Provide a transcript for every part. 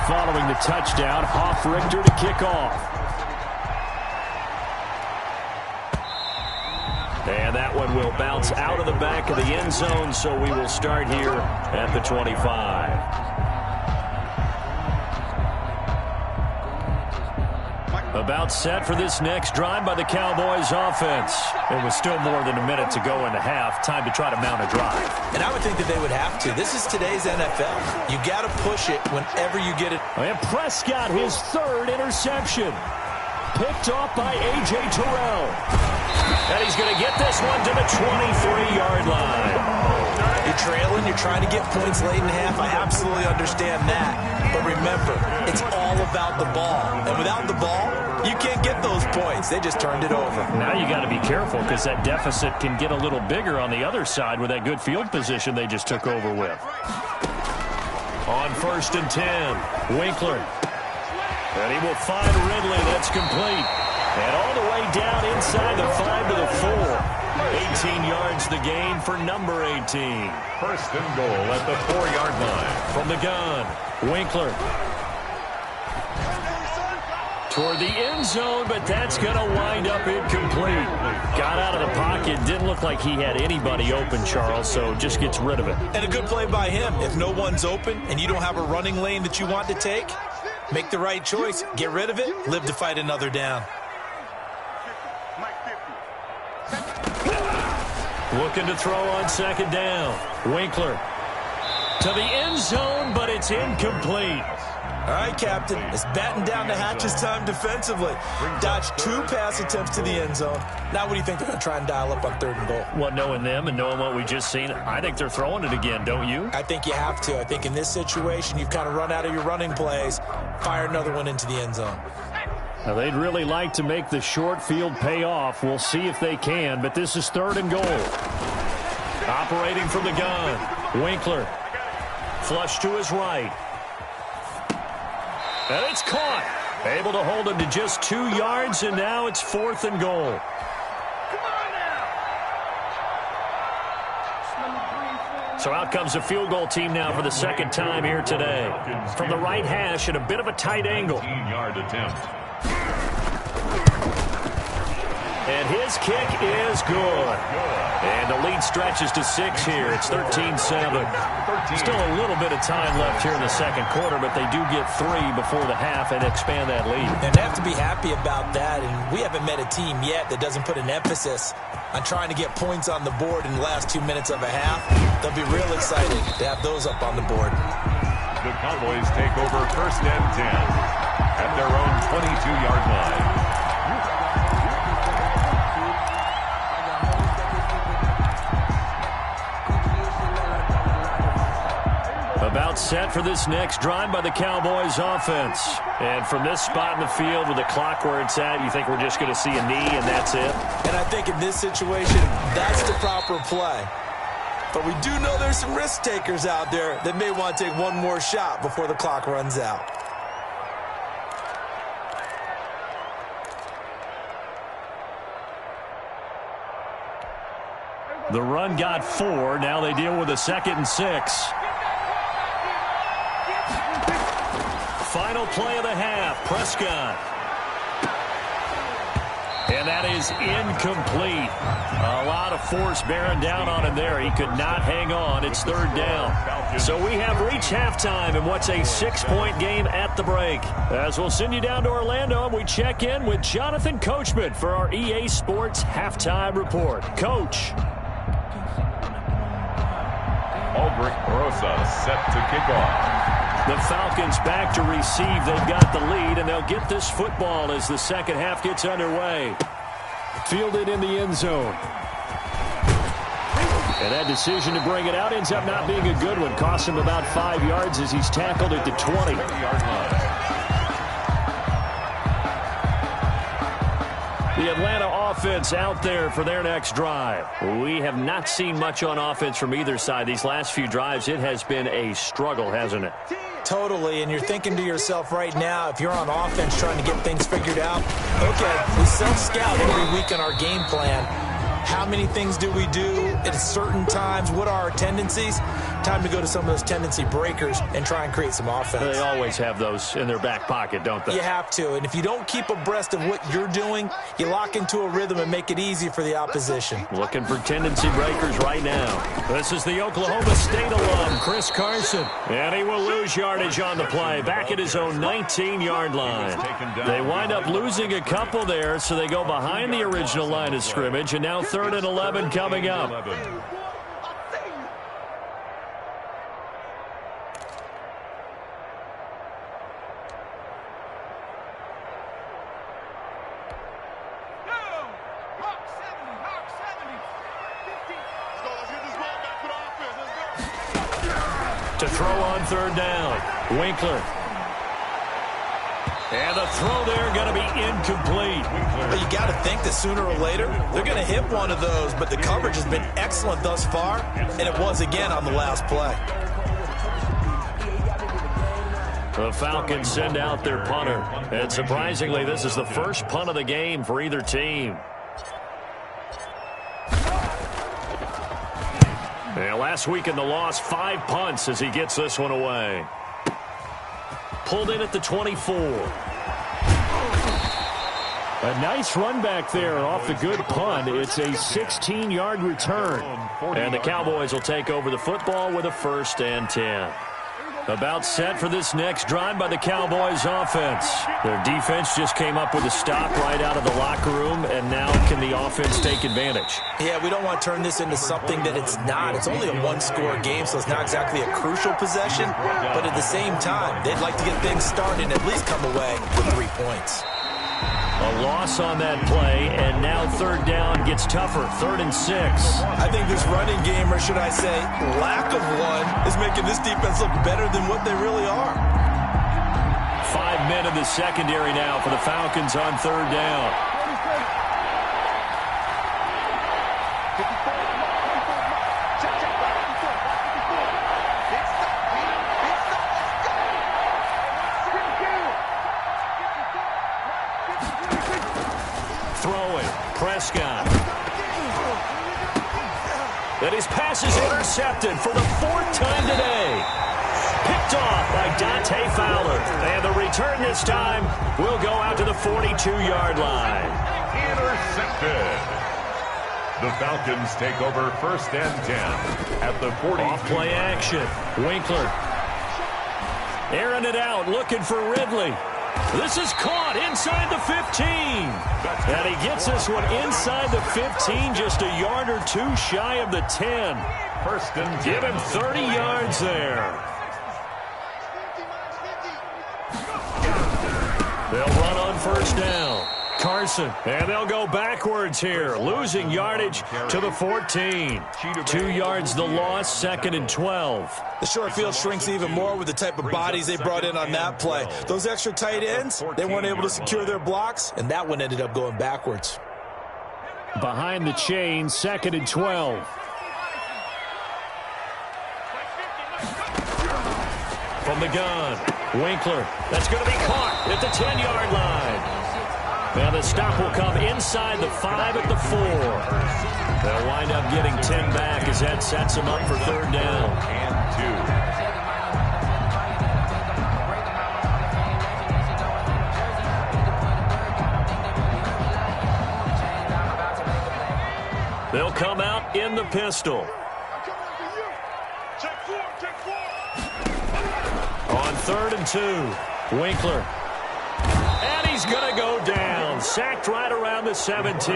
Following the touchdown, Hoff-Richter to kick off. And that one will bounce out of the back of the end zone, so we will start here at the 25. About set for this next drive by the Cowboys offense. It was still more than a minute to go in the half. Time to try to mount a drive. And I would think that they would have to. This is today's NFL. You got to push it whenever you get it. And Prescott, his third interception. Picked off by A.J. Terrell. And he's going to get this one to the 23-yard line. You're trailing, you're trying to get points late in the half. I absolutely understand that. But remember, it's all about the ball. And without the ball, you can't get those points. They just turned it over. Now you got to be careful because that deficit can get a little bigger on the other side with that good field position they just took over with. On 1st and 10, Winkler. And he will find Ridley. That's complete. And all the way down inside the 5 to the 4. 18 yards the gain for number 18. 1st and goal at the 4-yard line. From the gun, Winkler. Toward the end zone, but that's going to wind up incomplete. Got out of the pocket. Didn't look like he had anybody open, Charles, so just gets rid of it. And a good play by him. If no one's open and you don't have a running lane that you want to take, make the right choice. Get rid of it. Live to fight another down. Looking to throw on 2nd down. Winkler to the end zone, but it's incomplete. All right, Captain. It's batten down the hatches time defensively. Dodged 2 pass attempts to the end zone. Now what do you think they're going to try and dial up on 3rd and goal? Well, knowing them and knowing what we just seen, I think they're throwing it again, don't you? I think you have to. I think in this situation, you've kind of run out of your running plays. Fire another one into the end zone. Now, they'd really like to make the short field pay off. We'll see if they can, but this is 3rd and goal. Operating from the gun, Winkler. Flush to his right. And it's caught. Able to hold him to just 2 yards, and now it's 4th and goal. So out comes the field goal team now for the 2nd time here today. From the right hash at a bit of a tight angle. 18-yard attempt. And his kick is good. And the lead stretches to 6 here. It's 13-7. Still a little bit of time left here in the 2nd quarter, but they do get 3 before the half and expand that lead. And they have to be happy about that. And we haven't met a team yet that doesn't put an emphasis on trying to get points on the board in the last 2 minutes of a half. They'll be real excited to have those up on the board. The Cowboys take over 1st and 10 at their own 22-yard line. About set for this next drive by the Cowboys offense. And from this spot in the field with the clock where it's at, you think we're just going to see a knee and that's it? And I think in this situation, that's the proper play. But we do know there's some risk takers out there that may want to take one more shot before the clock runs out. The run got 4. Now they deal with a 2nd and 6. Final play of the half, Prescott. And that is incomplete. A lot of force bearing down on him there. He could not hang on. It's 3rd down. So we have reached halftime in what's a 6-point game at the break. As we'll send you down to Orlando, and we check in with Jonathan Coachman for our EA Sports Halftime Report. Coach. Aldrich Rosa set to kick off. The Falcons back to receive. They've got the lead, and they'll get this football as the 2nd half gets underway. Fielded in the end zone. And that decision to bring it out ends up not being a good one. Cost him about 5 yards as he's tackled at the 20-yard line. The Atlanta offense out there for their next drive. We have not seen much on offense from either side. These last few drives, it has been a struggle, hasn't it? Totally, and you're thinking to yourself right now, if you're on offense trying to get things figured out, okay, we self-scout every week on our game plan. How many things do we do at certain times? What are our tendencies? time to go to some of those tendency breakers and try and create some offense. They always have those in their back pocket, don't they? You have to, and if you don't keep abreast of what you're doing, you lock into a rhythm and make it easy for the opposition. Looking for tendency breakers right now. This is the Oklahoma State alum, Chris Carson. And he will lose yardage on the play, back at his own 19-yard line. They wind up losing a couple there, so they go behind the original line of scrimmage, and now 3rd and 11 coming up. To throw on 3rd down, Winkler. And the throw there going to be incomplete. But you got to think that sooner or later, they're going to hit one of those, but the coverage has been excellent thus far, and it was again on the last play. The Falcons send out their punter. And surprisingly, this is the first punt of the game for either team. And last week in the loss, 5 punts as he gets this one away. Pulled in at the 24. A nice run back there off the good punt. It's a 16-yard return. And the Cowboys will take over the football with a 1st and 10. About set for this next drive by the Cowboys offense. Their defense just came up with a stop right out of the locker room, and now can the offense take advantage? Yeah, we don't want to turn this into something that it's not. It's only a one-score game, so it's not exactly a crucial possession. But at the same time, they'd like to get things started and at least come away with 3 points. A loss on that play, and now 3rd down gets tougher, 3rd and 6. I think this running game, or should I say lack of one, is making this defense look better than what they really are. 5 men in the secondary now for the Falcons on 3rd down. Prescott. That his pass is intercepted for the 4th time today. Picked off by Dante Fowler. And the return this time will go out to the 42-yard line. Intercepted. The Falcons take over 1st and 10 at the 40. Off play action. Winkler. Airing it out, looking for Ridley. This is caught inside the 15. And he gets this one inside the 15, just a yard or 2 shy of the 10. 1st and 10. Give him 30 yards there. They'll run on 1st down. Carson, and they'll go backwards here, losing yardage to the 14. 2 yards the loss, 2nd and 12. The short field shrinks even more with the type of bodies they brought in on that play. Those extra tight ends, they weren't able to secure their blocks, and that one ended up going backwards. Behind the chain, 2nd and 12. From the gun, Winkler. That's going to be caught at the 10-yard line. Now the stop will come inside the 5 at the 4. They'll wind up getting 10 back as that sets them up for 3rd down. And 2. They'll come out in the pistol. On 3rd and 2, Winkler. And he's going to go down. Sacked right around the 17.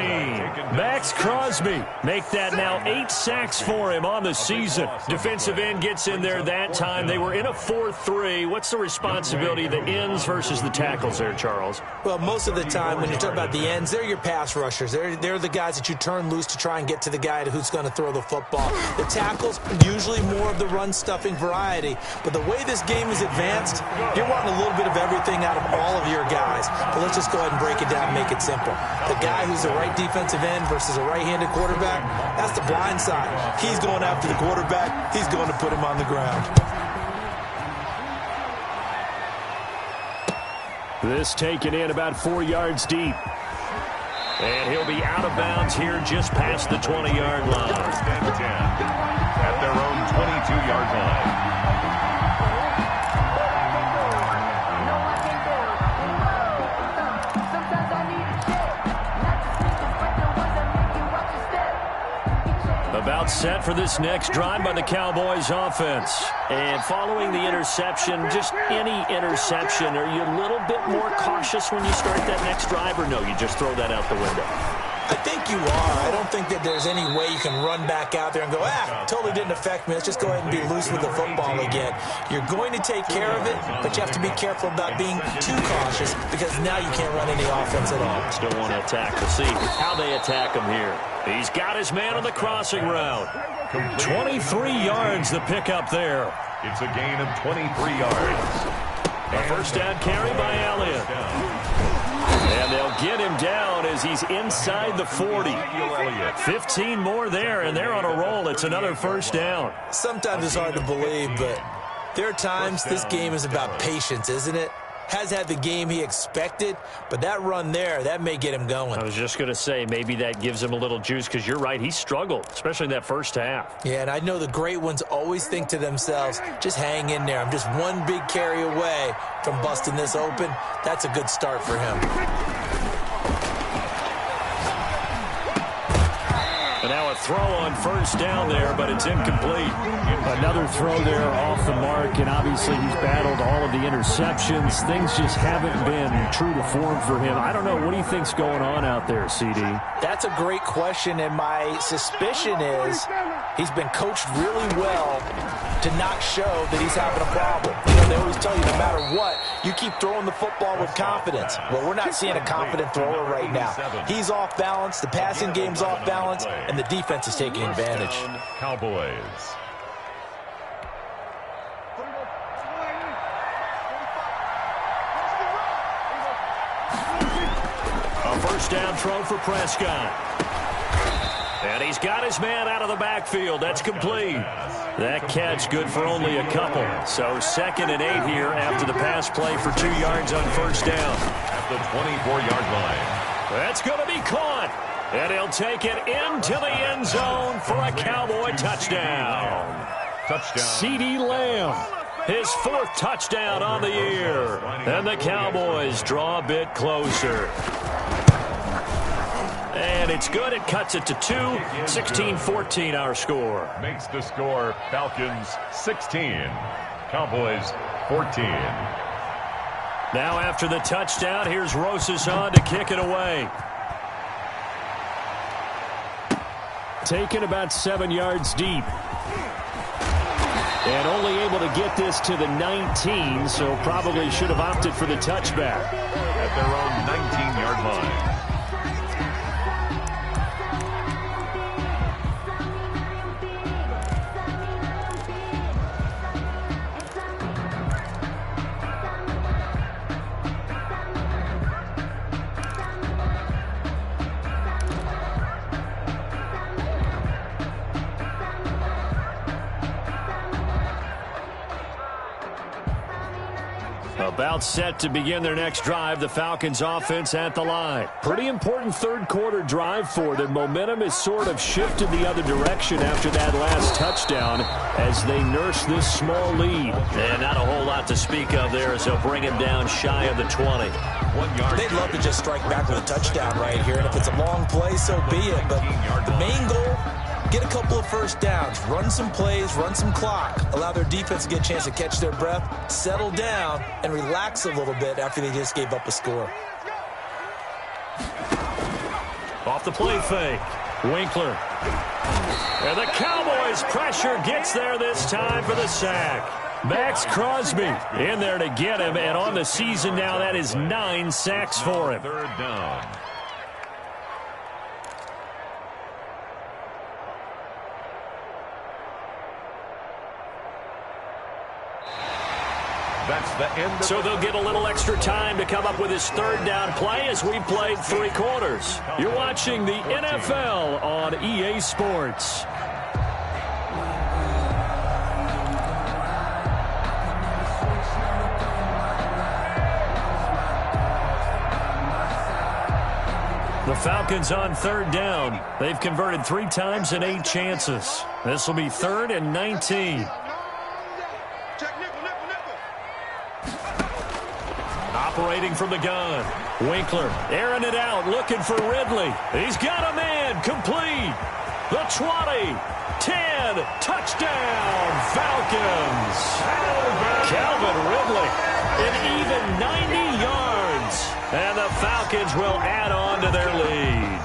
Max Crosby make that now 8 sacks for him on the season. Defensive end gets in there that time. They were in a 4-3. What's the responsibility of the ends versus the tackles there, Charles? Well, most of the time when you talk about the ends, they're your pass rushers. They're the guys that you turn loose to try and get to the guy who's going to throw the football. The tackles, usually more of the run-stuffing variety. But the way this game is advanced, you're wanting a little bit of everything out of all of your guys. But let's just go ahead and break it down and make it simple. The guy who's the right defensive end versus a right-handed quarterback, that's the blind side. He's going after the quarterback. He's going to put him on the ground. This taken in about 4 yards deep. And he'll be out of bounds here just past the 20-yard line. At their own 22-yard line. About set for this next drive by the Cowboys offense. And following the interception, just any interception, are you a little bit more cautious when you start that next drive, or no, you just throw that out the window? I think you are. I don't think that there's any way you can run back out there and go, totally didn't affect me. Let's just go ahead and be loose with the football again. You're going to take care of it, but you have to be careful about being too cautious because now you can't run any offense at all. Still want to attack. We'll see how they attack him here. He's got his man on the crossing route. 23 yards the pickup there. It's a gain of 23 yards. A first down carry by Elliott. And they'll get him down as he's inside the 40. 15 more there, and they're on a roll. It's another first down. Sometimes it's hard to believe, but there are times this game is about patience, isn't it? Has had the game he expected, but that run there, that may get him going. I was just going to say, maybe that gives him a little juice, because you're right, he struggled, especially in that first half. Yeah, and I know the great ones always think to themselves, just hang in there. I'm just one big carry away from busting this open. That's a good start for him. And now a throw on first down there, but it's incomplete. Another throw there off the mark, and obviously he's battled all of the interceptions. Things just haven't been true to form for him. I don't know. What do you think's going on out there, CD? That's a great question, and my suspicion is he's been coached really well to not show that he's having a problem. You know, they always tell you no matter what, you keep throwing the football with confidence. Well, we're not seeing a confident thrower right now. He's off balance, the passing game's off balance, and the defense is taking advantage. Cowboys. A first down throw for Prescott. And he's got his man out of the backfield. That's complete. That catch good for only a couple. So 2nd and 8 here after the pass play for 2 yards on first down. At the 24-yard line. That's going to be caught. And he'll take it into the end zone for a Cowboy touchdown. Touchdown. CD Lamb, his 4th touchdown on the year. And the Cowboys draw a bit closer. And it's good. It cuts it to 2. 16-14 our score. Makes the score Falcons 16. Cowboys 14. Now after the touchdown, here's Rosas on to kick it away. Taken about 7 yards deep. And only able to get this to the 19, so probably should have opted for the touchback. At their own 19-yard line. About set to begin their next drive, the Falcons offense at the line. Pretty important third quarter drive for them. Momentum has sort of shifted the other direction after that last touchdown as they nurse this small lead. And not a whole lot to speak of there as they'll bring him down shy of the 20. 1 yard. They'd love to just strike back with a touchdown right here, and if it's a long play, so be it. But the main goal, get a couple of first downs, run some plays, run some clock, allow their defense to get a chance to catch their breath, settle down, and relax a little bit after they just gave up a score. Off the play fake, Winkler. And the Cowboys pressure gets there this time for the sack. Max Crosby in there to get him, and on the season now, that is 9 sacks for him. 3rd down. That's the end. So they'll get a little extra time to come up with his 3rd down play as we played 3 quarters. You're watching the NFL on EA Sports. The Falcons on 3rd down. They've converted 3 times in 8 chances. This will be 3rd and 19. Separating from the gun. Winkler airing it out, looking for Ridley. He's got a man, complete. The 20, 10, touchdown, Falcons. Calvin Ridley, an even 90 yards. And the Falcons will add on to their lead.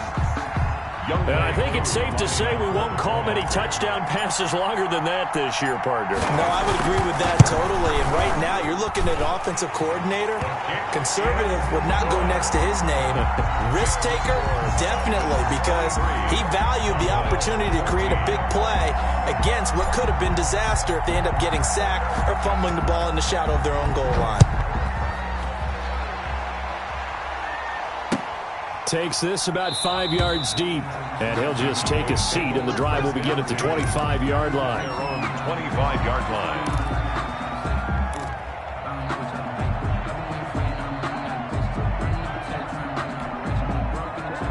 And I think it's safe to say we won't call many touchdown passes longer than that this year, partner. No, I would agree with that totally. And right now, you're looking at offensive coordinator. Conservative would not go next to his name. Risk taker, definitely, because he valued the opportunity to create a big play against what could have been disaster if they end up getting sacked or fumbling the ball in the shadow of their own goal line. Takes this about 5 yards deep, and he'll just take a seat, and the drive will begin at the 25-yard line. 25-yard line.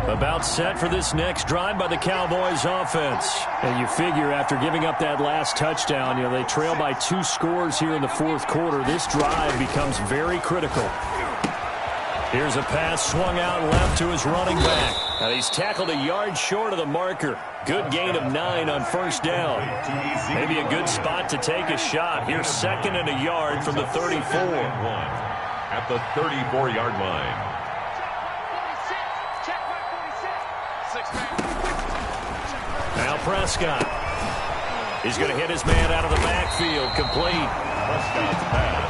About set for this next drive by the Cowboys offense. And you figure after giving up that last touchdown, they trail by 2 scores here in the fourth quarter. This drive becomes very critical. Here's a pass swung out left to his running back. And he's tackled a yard short of the marker. Good gain of 9 on first down. Maybe a good spot to take a shot. Here's 2nd and a yard from the 34. At the 34-yard line. Now Prescott. He's going to hit his man out of the backfield. Complete. Prescott's pass.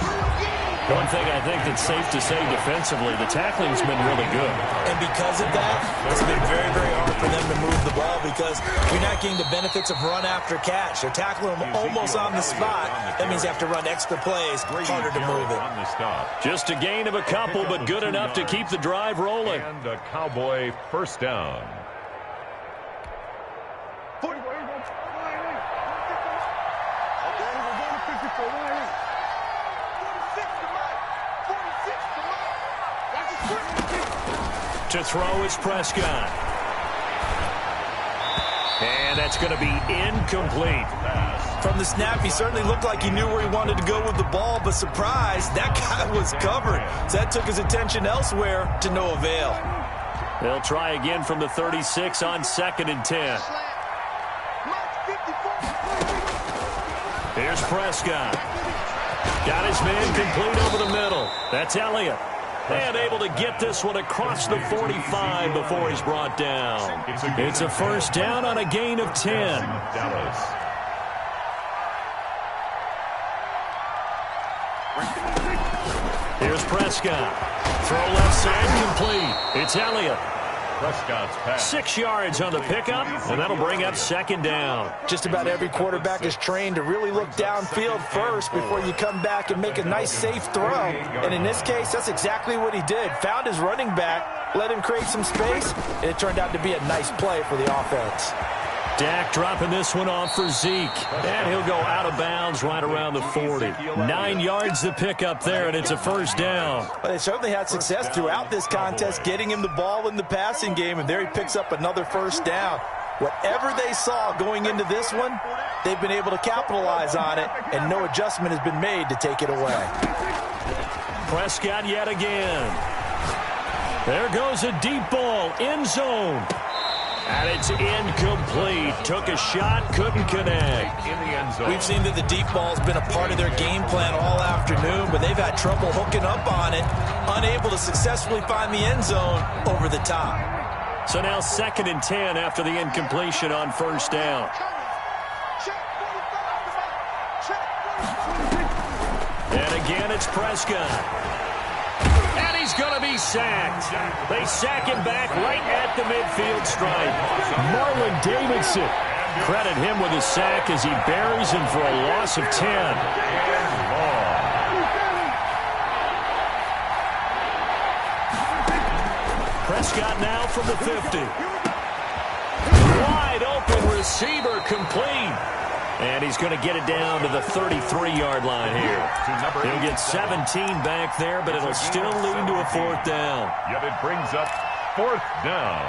One thing I think that's safe to say defensively, the tackling's been really good. And because of that, it's been very, very hard for them to move the ball because you're not getting the benefits of run after catch. They're tackling them almost on the spot. That means they have to run extra plays, harder to move it. Just a gain of a couple, but good enough to keep the drive rolling. And a Cowboy first down. To throw is Prescott. And that's going to be incomplete. From the snap, he certainly looked like he knew where he wanted to go with the ball, but surprise, that guy was covered. So that took his attention elsewhere to no avail. They'll try again from the 36 on 2nd and 10. Here's Prescott. Got his man complete over the middle. That's Elliott. And able to get this one across the 45 before he's brought down. It's a first down on a gain of 10. Here's Prescott. Throw left side complete. It's Elliott. Prescott's pass. 6 yards on the pickup, and that'll bring up 2nd down. Just about every quarterback is trained to really look downfield first before you come back and make a nice, safe throw. And in this case, that's exactly what he did. Found his running back, let him create some space, and it turned out to be a nice play for the offense. Dak dropping this one off for Zeke. And he'll go out of bounds right around the 40. 9 yards to pick up there, and it's a first down. Well, they certainly had success throughout this contest, getting him the ball in the passing game, and there he picks up another first down. Whatever they saw going into this one, they've been able to capitalize on it, and no adjustment has been made to take it away. Prescott yet again. There goes a deep ball, end zone. And it's incomplete. Took a shot, couldn't connect. In the end zone. We've seen that the deep ball's been a part of their game plan all afternoon, but they've had trouble hooking up on it, unable to successfully find the end zone over the top. So now 2nd and 10 after the incompletion on first down. And again, it's Prescott. And he's going to be sacked. They sack him back right at the midfield stripe. Marlon Davidson. Credit him with a sack as he buries him for a loss of 10. Prescott now from the 50. Wide open receiver complete. And he's going to get it down to the 33-yard line here. He'll get 17 back there, but it'll still lead to a fourth down. Yet it brings up fourth down.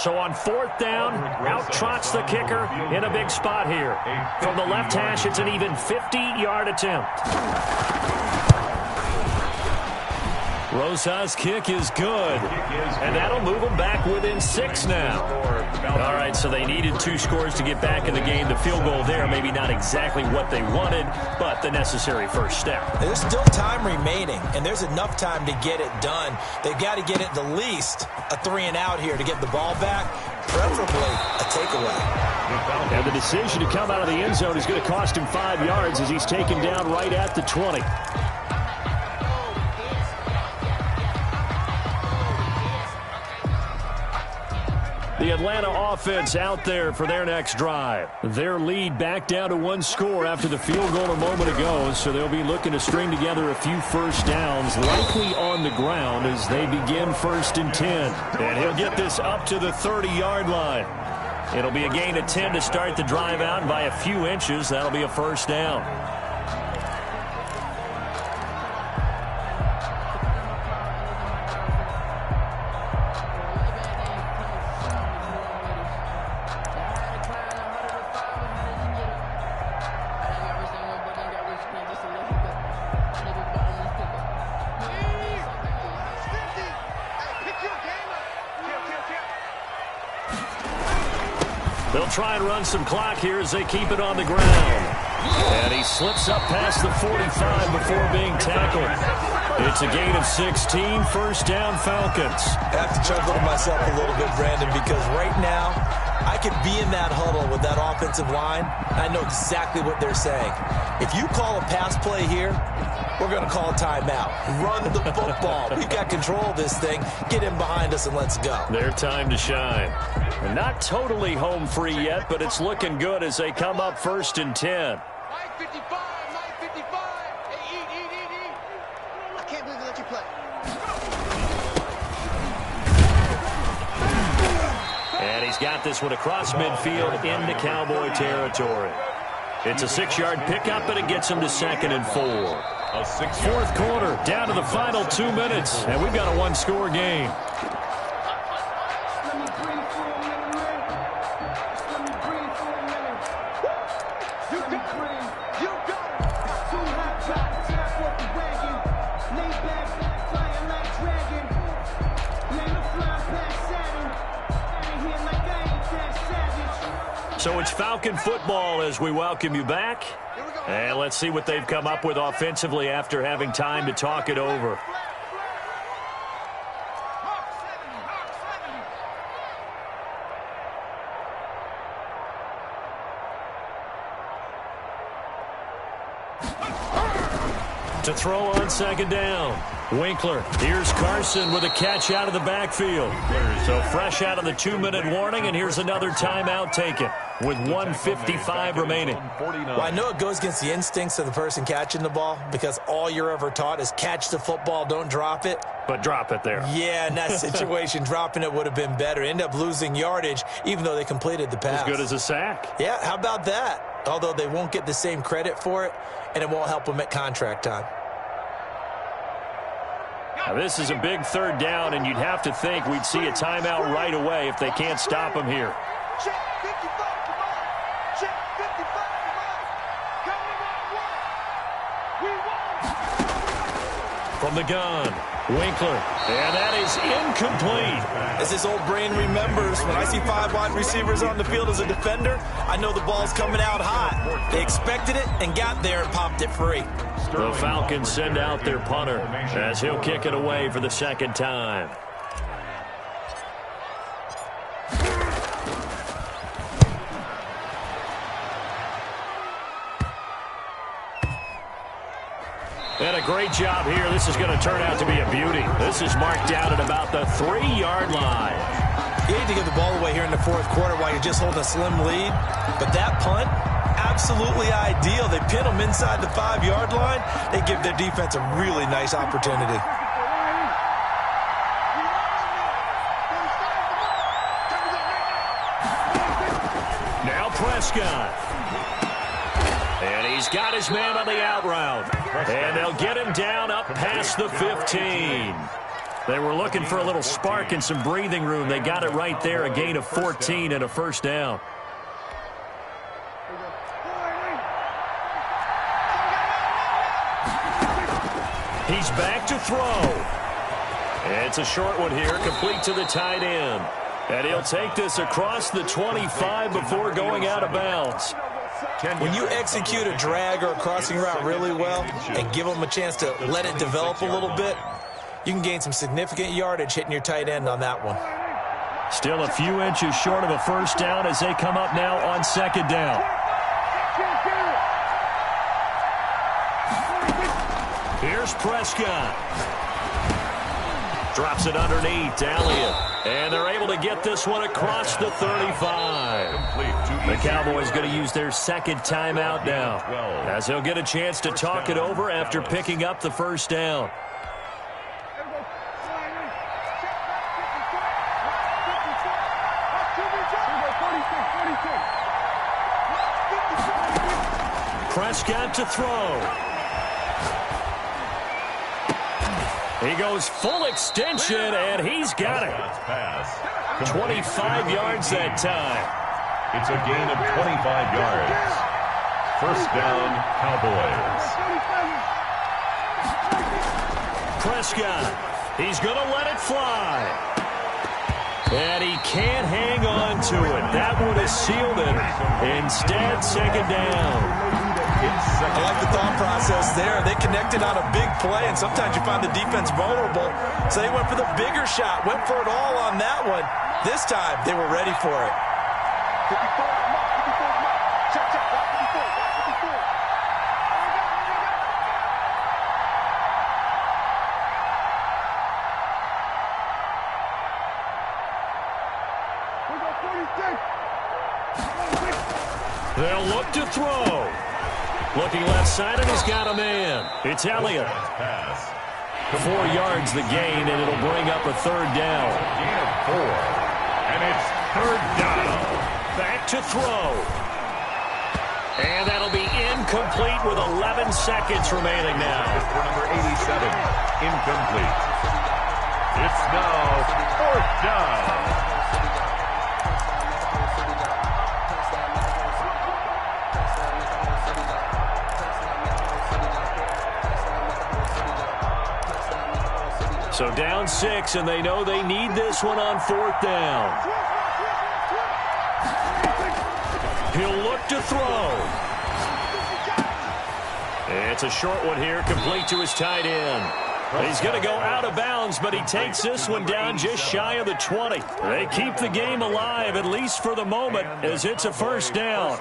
So on 4th down, out trots the kicker in a big spot here. From the left hash, it's an even 50-yard attempt. Rosa's kick is good, and that'll move them back within 6 now. All right, so they needed 2 scores to get back in the game. The field goal there, maybe not exactly what they wanted, but the necessary first step. There's still time remaining, and there's enough time to get it done. They've got to get it at least a 3-and-out here to get the ball back, preferably a takeaway. And the decision to come out of the end zone is going to cost him 5 yards as he's taken down right at the 20. The Atlanta offense out there for their next drive. Their lead back down to 1 score after the field goal a moment ago, so they'll be looking to string together a few first downs, likely on the ground as they begin 1st and 10. And he'll get this up to the 30-yard line. It'll be a gain of 10 to start the drive out, and by a few inches, that'll be a first down. They'll try and run some clock here as they keep it on the ground. And he slips up past the 45 before being tackled. It's a gain of 16, first down Falcons. I have to chuckle to myself a little bit, Brandon, because right now I could be in that huddle with that offensive line. I know exactly what they're saying. If you call a pass play here, we're going to call a timeout. Run the football. We've got control of this thing. Get in behind us and let's go. Their time to shine. And not totally home free yet, but it's looking good as they come up 1st and 10. Mike 55, Mike 55. Hey, eat. I can't believe they let you play. And he's got this one across midfield into Cowboy territory. It's a 6-yard pickup, and it gets him to 2nd and 4. A 6-yard. 4th quarter, down to the final 2 minutes, and we've got a 1-score game. So it's Falcon football as we welcome you back. And let's see what they've come up with offensively after having time to talk it over. To throw on 2nd down. Winkler. Here's Carson with a catch out of the backfield. So fresh out of the 2-minute warning, and here's another timeout taken with 1:55 remaining. Well, I know it goes against the instincts of the person catching the ball because all you're ever taught is catch the football, don't drop it. But drop it there. Yeah, in that situation, dropping it would have been better. End up losing yardage, even though they completed the pass. As good as a sack. Yeah, how about that? Although they won't get the same credit for it, and it won't help them at contract time. Now, this is a big 3rd down, and you'd have to think we'd see a timeout right away if they can't stop him here. Check 55, come on. Check 55, come on. We won. From the gun, Winkler. And that is incomplete. As this old brain remembers, when I see 5 wide receivers on the field as a defender, I know the ball's coming out hot. They expected it and got there and popped it free. The Falcons send out their punter as he'll kick it away for the 2nd time. And a great job here. This is going to turn out to be a beauty. This is marked down at about the 3-yard line. You hate to give the ball away here in the 4th quarter while you're just holding a slim lead. But that punt, absolutely ideal. They pin them inside the 5-yard line. They give their defense a really nice opportunity. Now Prescott. And he's got his man on the out route. And they'll get him down up past the 15. They were looking for a little spark and some breathing room. They got it right there, a gain of 14 and a first down. He's back to throw. It's a short one here, complete to the tight end. And he'll take this across the 25 before going out of bounds. When you execute a drag or a crossing route really well and give them a chance to let it develop a little bit, you can gain some significant yardage hitting your tight end on that one. Still a few inches short of a first down as they come up now on second down. Here's Prescott. Drops it underneath, Elliott. And they're able to get this one across the 35. The Cowboys going to use their second timeout now, as they'll get a chance to talk it over after picking up the first down. Prescott to throw. He goes full extension, and he's got it. 25 yards that time. It's a gain of 25 yards. First down, Cowboys. Prescott, he's going to let it fly. And he can't hang on to it. That would have sealed it. Instead, second down. I like the thought process there. They connected on a big play, and sometimes you find the defense vulnerable. So they went for the bigger shot, went for it all on that one. This time, they were ready for it. They'll look to throw. Looking left side, and he's got a man. It's Elliott. 4 yards the gain, and it'll bring up a third down. Gain of 4. And it's third down. Back to throw. And that'll be incomplete with 11 seconds remaining now. For number 87, incomplete. It's now fourth down. So down 6, and they know they need this one on fourth down. He'll look to throw. It's a short one here, complete to his tight end. He's going to go out of bounds, but he takes this one down just shy of the 20. They keep the game alive, at least for the moment, as it's a first down.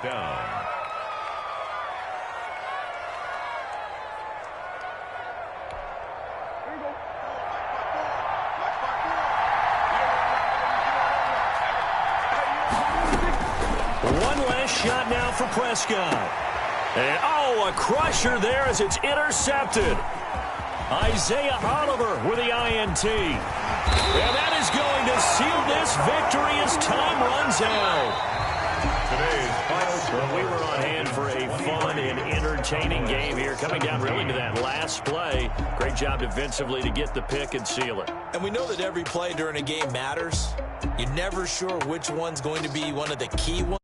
Shot now for Prescott. And, a crusher there as it's intercepted. Isaiah Oliver with the INT. And that is going to seal this victory as time runs out. Today's final score. We were on hand for a fun and entertaining game here, coming down really to that last play. Great job defensively to get the pick and seal it. And we know that every play during a game matters. You're never sure which one's going to be one of the key ones.